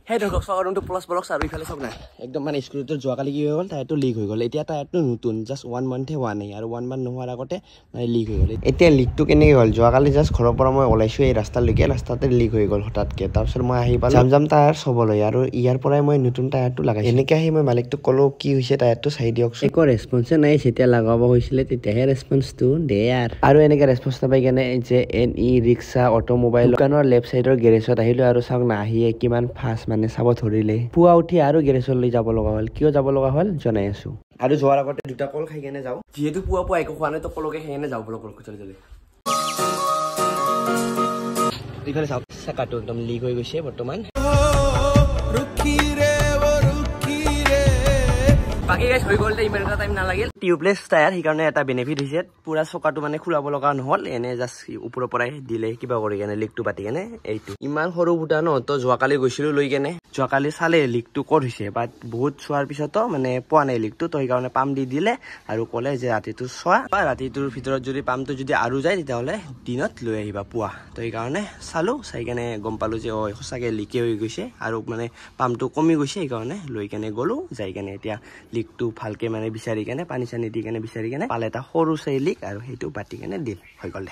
Hey, dog, so around to plus blocks are really so nice. Ekdom man screw to joakali ki hol ta to leak hoy gol etia ta to nutun just 1 month he one aru 1 month nohar agote mane leak hoy gol etia leak to kene hol joakali just khoro pora moi olaisu ei rasta leke rasta te leak hoy gol hotat ke tar sor moi ahi pal jam tar sobolo aru iyar porai moi nutun ta to lagai enike ahi moi malik to kolo ki hoise ta to side diok eko response nai setia lagaba hoisile tetia he response to de yar aru enike response ta bai kene je NE rickshaw automobile dukanor left side or garage ot ahilo aru sak na ahi kiman fast মানে sub ধৰিলে পুৱা উঠি আৰু গেৰেজৰ লৈ যাব লগা হ'ল কিয় যাব লগা হ'ল জনাই আছো আৰু যোৱাৰ আগতে দুটা কল খাই কেনে যাও যেহেতু পুৱা পুৱা একো খোৱা নাই তো কলকে খাই কেনে যাও বলক চলি চলি ইফালে চাওক চাকাটো একদম লিক হৈ গৈছে বৰ্তমান বাকি গাইস হৈ গলতে ইমান এটা টাইম না লাগিল টিউবলেস টায়াৰ হি কাৰণে এটা বেনিফিট হৈছে পুৰা চকাটো মানে খুলাব লগা নহল এনে জাস্ট ওপৰৰ পৰাই দিলে কিবা কৰি কেনে লিকটো পাতি কেনে এইটো ইমান সৰু বুটা ন তো যোৱাকালি গৈছিলো লৈ কেনে যোৱাকালি চালে লিকটো ক'ত হৈছে বাট বহুত চোৱাৰ পিছত মানে পোৱা নাই লিকটো তো হি কাৰণে পাম্প দি দিলে আৰু ক'লে যে ৰাতিটো চোৱা বা ৰাতিটোৰ ভিতৰত যদি পাম্পটো যদি আৰু যায় তেতিয়াহলে দিনত লৈ আহিবা পোৱা তো হি কাৰণে চালো চাই কেনে গম পালো যে ওই সঁচাকে লিকে হৈ গৈছে আৰু মানে পাম্পটো কমি গৈছে হি কাৰণে লৈ কেনে গলো যাই কেনে এতিয়া লিকটো ভালকে মানে বিচাৰি কেনে পানী চানি দি কেনে বিচাৰি কেনে পালে এটা সৰু চাই লিক আৰু হেতু বাটি কেনে দিল হৈ গল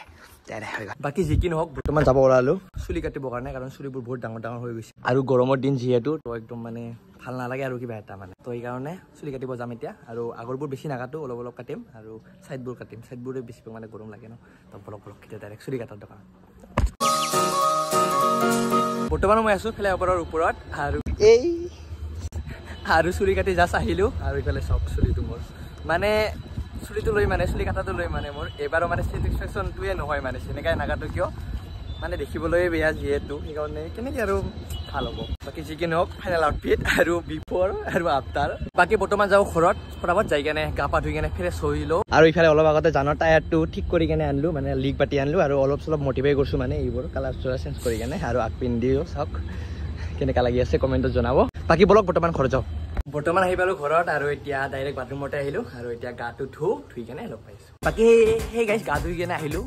তাৰে হৈ গল বাকি যি কি নহওক বৰ্তমান যাব ওলালো চুলি কাটিব কাৰণে কাৰণ চুলিবোৰ বহুত ডাঙৰ ডাঙৰ হৈ গৈছে আৰু গৰমৰ দিন যিহেতু তো একদম মানে ভাল নালাগে আৰু কিবা এটা মানে তো এই কাৰণে চুলি কাটিব যাম এতিয়া আৰু আগৰবোৰ বেছি নাকাটো অলপ অলপ কাটিম আৰু সাইডবোৰ কাটিম সাইডবোৰে বেছি মানে গৰম লাগে ন তো বলক বলক কিটা ডাইৰেক্ট চুলি কাটাৰ দোকান বৰ্তমান মই আছো ফ্লাইঅভাৰৰ ওপৰত আৰু এই আৰু চুলি কাটি জাষ্ট আহিলো আৰু ইফালে সব চুলিটো মোৰ মানে চুলিটো লৈ মানে চুলি কাটাটো লৈ মানে মোৰ এবাৰো মানে স্যাটিসফ্যাকশনটোৱে নহয় মানে সেনেকাই নাকাটো কিয় মানে দেখিবলৈ বেয়া যিহেতু সেইকাৰণে কেনেকৈ আৰু ভাল হ'ব বাকি যি কি নহওক ফাইনেল আউটফিট আৰু বিফৰ আৰু আফটাৰ বাকি বৰ্তমান যাওঁ ঘৰত ফটাফট যাই কেনে গা পা ধুই কেনে ফ্ৰেছ হৈ লওঁ আৰু ইফালে অলপ আগতে জানৰ টায়াৰটো ঠিক কৰি কেনে আনিলো মানে লিক পাতি আনিলো আৰু অলপ চলপ মটিফাই কৰিছো মানে এইবোৰ কালাৰ চেঞ্জ কৰি কেনে আৰু আগপিন দিও চাওক কেনেকা লাগি আছে কমেন্টত জনাব বাকি বলক বৰ্তমান ঘৰত যাওঁ বৰ্তমান আহি পালো ঘৰত আৰু এতিয়া ডাইৰেক্ট বাথৰুমতে আহিলো আৰু এতিয়া গাটো ধুই কেনে লগ পাইছো বাকি হে গাইস গা ধুই কেনে আহিলো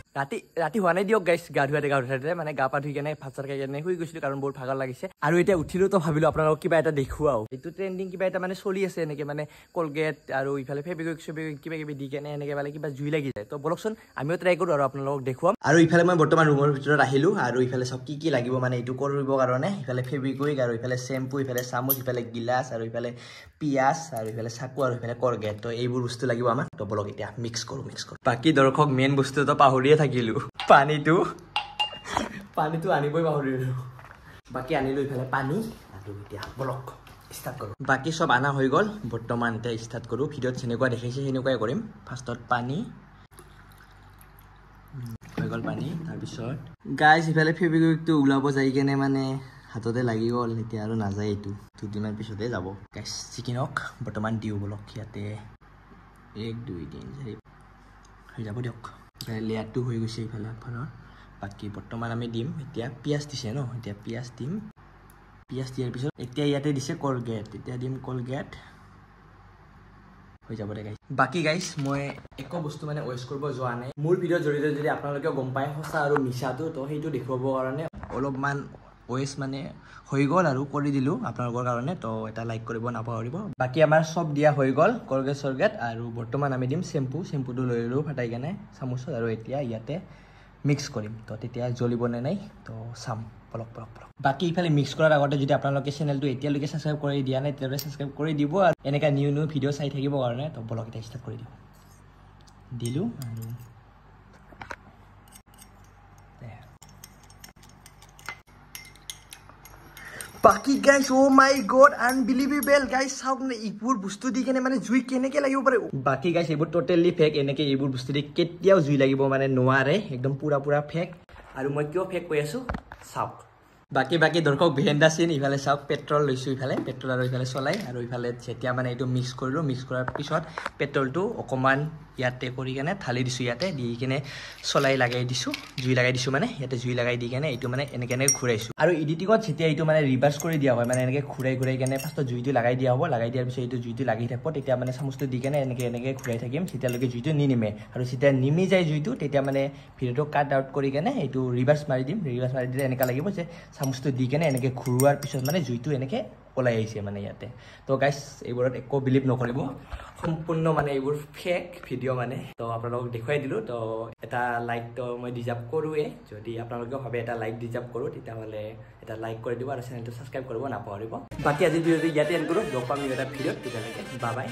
ৰাতি হোৱা নাই দিয়ক গাইস গা ধুৱাতে মানে গা পা ধুই কেনে ভাত চাত খাই কেনে শুই গৈছিলো কাৰণ বহুত ভাগৰ লাগিছে আৰু এতিয়া উঠিলো তো ভাবিলো আপোনালোকক কিবা এটা দেখুৱাও এইটো ট্ৰেন্ডিং কিবা এটা মানে চলি আছে এনেকে মানে কলগেট আৰু ইফালে ফেব্ৰিক কিবা কিবি দি কেনে এনেকে মানে কিবা জুই লাগি যায় তো বলকচোন আমিও ট্ৰাই কৰো আৰু আপোনালোকক দেখুৱাম আৰু ইফালে মই বৰ্তমান ৰুমৰ ভিতৰত আহিলো আৰু ইফালে সব কি লাগিব মানে এইটো কৰিব কাৰণে ইফালে ফেব্ৰিক আৰু ইফালে শ্যাম্পু ইফালে চামুচ ইফালে গিলাস আৰু ইফালে পিয়াজ আৰু ইফালে চাকু আৰু ইফালে কলগেট তো এইবোৰ বস্তু লাগিব আমাক তো বলক এতিয়া মিক্স কৰো বাকি দৰ্শক মেইন বস্তুটো পাহৰিয়ে থাকিলো পানীটো আনিবই পাহৰিলো বাকি আনিলো ইফালে পানী আৰু এতিয়া বলক স্টাৰ্ট কৰো বাকি সব আনা হৈ গল বৰ্তমান এতিয়া স্টাৰ্ট কৰো ভিডিঅ'ত যেনেকুৱা দেখাইছে সেনেকুৱাই কৰিম ফাৰ্ষ্টত পানী হৈ গল পানী তাৰ পিছত গাইস ইফালে ফেব্ৰিকটো উলাব যাই কেনে মানে হাততে লাগি গল এতিয়া আৰু নাযায় এইটো দুদিনৰ পিছতে যাব গাইস চিকেনক বৰ্তমান দিও বলক ইয়াতে 1 2 3 4 হৈ যাব দিয়ক লেয়াৰটো হৈ গৈছে ইফালে ফলৰ বাকি বৰ্তমান আমি দিম এতিয়া পিয়াজ দিছে ন এতিয়া পিয়াজ দিয়াৰ পিছত এতিয়া ইয়াতে দিছে কলগেট এতিয়া দিম কলগেট হৈ যাব দে গাইস বাকি গাইস মই একো বস্তু মানে ওয়েস্ট কৰিব যোৱা নাই মোৰ ভিডিঅ জৰিয়তে যদি আপোনালোকে গম পায় সঁচা আৰু মিছাটো তো সেইটো দেখুৱাবৰ কাৰণে অলপমান ওয়েস্ট মানে হৈ গল আৰু কৰি দিলো আপোনালোকৰ কাৰণে তো এটা লাইক কৰিব নাপাহৰিব বাকি আমাৰ সব দিয়া হৈ গল কলগেট সৰগেট আৰু বৰ্তমান আমি দিম শ্যাম্পুটো লৈ ললো ফাটাই কেনে চামুচত আৰু এতিয়া ইয়াতে মিক্স কৰিম তো তেতিয়া জ্বলিব নে নাই তো চাম পলক বাকি ইফালে মিক্স কৰাৰ আগতে যদি আপোনালোকে চেনেলটো এতিয়ালৈকে সাবস্ক্ৰাইব কৰি দিয়া নাই তেতিয়াহ'লে সাবস্ক্ৰাইব কৰি দিব আৰু এনেকা নিউ ভিডিঅ' চাই থাকিব কাৰণে তো বলক এটা ষ্টাৰ্ট কৰি দিলো আৰু বাকি গাইস ও মাই গড আনবিলিভেবল গাইস চাওক না এইবোৰ বস্তু দি কেনে মানে জুই কেনেকে লাগিব পাৰে বাকি গাইস এইবোৰ টোটালি ফেক এনেকে এইবোৰ বস্তু দি কেতিয়াও জুই লাগিব মানে নোৱাৰে একদম পুৰা ফেক আৰু মই কিয় ফেক কৈ আছো চাওক বাকি দৰ্শক বেহেন্দা চিন ইফালে চাওক পেট্ৰল লৈছো ইফালে পেট্ৰল আৰু ইফালে চলাই আৰু ইফালে যেতিয়া মানে এইটো মিক্স কৰিলো মিক্স কৰাৰ পিছত পেট্ৰলটো অকমান ইয়াতে কৰি কেনে ঢালি দিছো ইয়াতে দি কেনে চলাই লাগাই দিছো জুই লাগাই দিছো মানে ইয়াতে জুই লাগাই দি কেনে এইটো মানে এনেকে ঘূৰাইছো আৰু এডিটিঙত যেতিয়া এইটো মানে ৰিভাৰ্স কৰি দিয়া হয় মানে এনেকে ঘূৰাই কেনে ফাৰ্ষ্টত জুইটো লাগাই দিয়া হ'ব লাগাই দিয়াৰ পিছত এইটো জুইটো লাগি থাকিব তেতিয়া মানে চামুচটো দি কেনে এনেকে ঘূৰাই থাকিম যেতিয়ালৈকে জুইটো নিনিমে আৰু যেতিয়া নিমি যায় জুইটো তেতিয়া মানে ভিডিঅ'টো কাট আউট কৰি কেনে এইটো ৰিভাৰ্স মাৰি দিম ৰিভাৰ্স মাৰি দিলে এনেকা লাগিব যে চামুচটো দি কেনে এনেকৈ ঘূৰোৱাৰ পিছত মানে জুইটো এনেকৈ ওলাই আহিছে মানে ইয়াতে তো গাইছ এইবোৰত একো বিলিভ নকৰিব সম্পূৰ্ণ মানে এইবোৰ ফেক ভিডিঅ' মানে তো আপোনালোকক দেখুৱাই দিলোঁ তো এটা লাইকটো মই ডিজাৰ্ভ কৰোঁৱে যদি আপোনালোকেও ভাবে এটা লাইক ডিজাৰ্ভ কৰোঁ তেতিয়াহ'লে এটা লাইক কৰি দিব আৰু চেনেলটো ছাবস্ক্ৰাইব কৰিব নাপাহৰিব বাকী আজিৰ ভিডিঅ'টো ইয়াতে এণ্ড কৰোঁ লগ পাম এটা ভিডিঅ'ত তেতিয়ালৈকে বাই বাই।